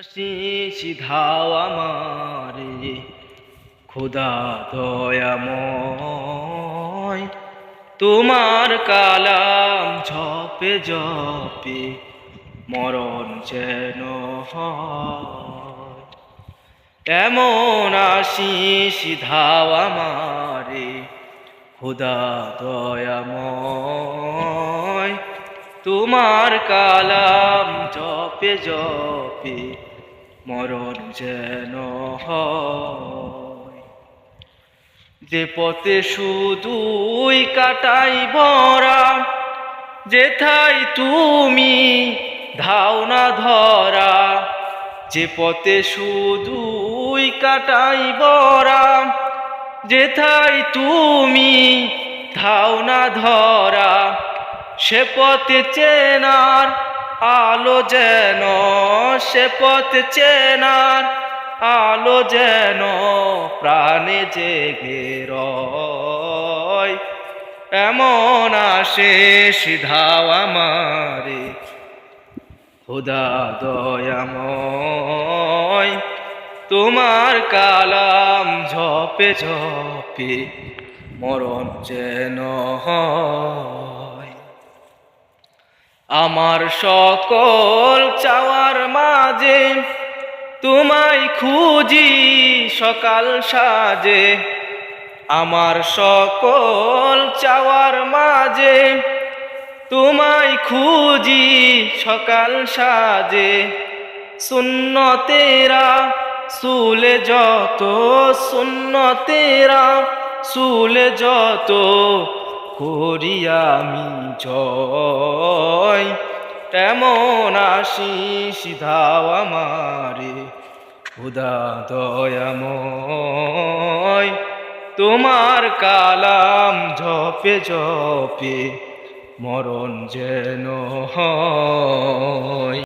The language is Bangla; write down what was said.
আশিস ধাও আমারে খোদা দয়াময়, তোমার কালাম ঝপে ঝপে মরণ যেন হয়। এমন আশিস ধাও আমারে খোদা দয়াময়, তোমার কালাম জপে জপে মরণ যেন হয়। যে পথে শুধুই কাটাই ভরা, যেথায় তুমি ধাও না ধরা। যে পথে শুধুই কাটাই ভরা, যেথায় তুমি ধাও না ধরা। সে পথে চেনার আলো যেন, সে পথে চেনার আলো যেন প্রাণে জেগে রয়। এমন আশিস ধাও আমারে খোদা দয়াময়, তোমার কালাম ঝপে ঝপে মরণ যেন হয়। আমার সকল চাওয়ার মাঝে তোমায় খুঁজি সকাল সাজে। আমার সকল চাওয়ার মাঝে তোমায় খুঁজি সকাল সাজে। সুন্নতেরা সুলে যত, সুন্নতেরা সুলে যত করি আমি জয়। তেমন আশিস ধাও আমারে খোদা দয়াময়, তোমার কালাম ঝপে ঝপে মরণ যেন হয়।